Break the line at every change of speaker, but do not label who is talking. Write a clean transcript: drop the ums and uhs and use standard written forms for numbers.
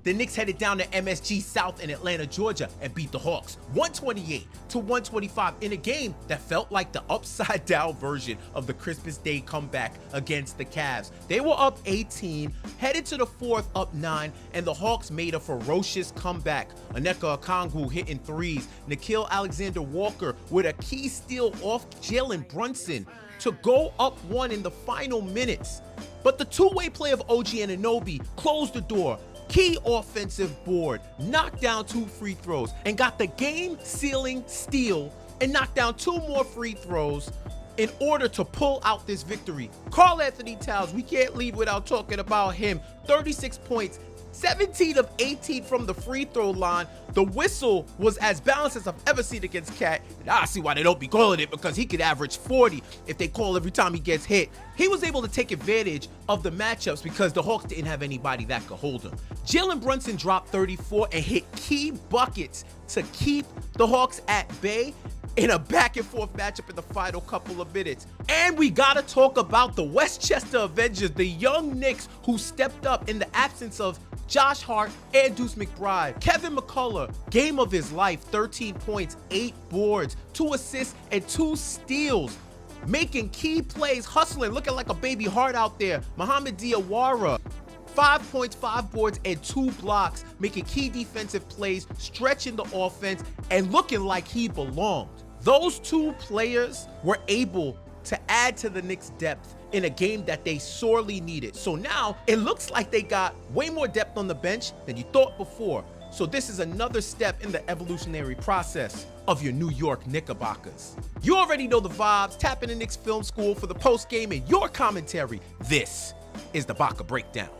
The Knicks headed down to MSG South in Atlanta, Georgia, and beat the Hawks 128-125 in a game that felt like the upside-down version of the Christmas Day comeback against the Cavs. They were up 18, headed to the fourth up 9, and the Hawks made a ferocious comeback. Onyeka Okongwu hitting threes, Nickeil Alexander-Walker with a key steal off Jalen Brunson to go up 1 in the final minutes. But the two-way play of OG Anunoby closed the door. Key offensive board, knocked down 2 free throws, and got the game-sealing steal and knocked down 2 more free throws in order to pull out this victory. Karl-Anthony Towns, we can't leave without talking about him. 36 points, 17 of 18 from the free throw line. The whistle was as balanced as I've ever seen against Cat. And I see why they don't be calling it, because he could average 40 if they call every time he gets hit. He was able to take advantage of the matchups because the Hawks didn't have anybody that could hold him. Jalen Brunson dropped 34 and hit key buckets to keep the Hawks at bay in a back-and-forth matchup in the final couple of minutes. And we gotta talk about the Westchester Avengers, the young Knicks who stepped up in the absence of Josh Hart and Deuce McBride. Kevin McCullough, game of his life, 13 points, 8 boards, 2 assists, and 2 steals. Making key plays, hustling, looking like a baby heart out there. Mohamed Diawara, 5 points, 5 boards, and 2 blocks, making key defensive plays, stretching the offense, and looking like he belonged. Those 2 players were able to add to the Knicks' depth in a game that they sorely needed. So now it looks like they got way more depth on the bench than you thought before. So this is another step in the evolutionary process of your New York Knickerbockers. You already know the vibes. Tap into Knicks Film School for the post game and your commentary. This is the Baka Breakdown.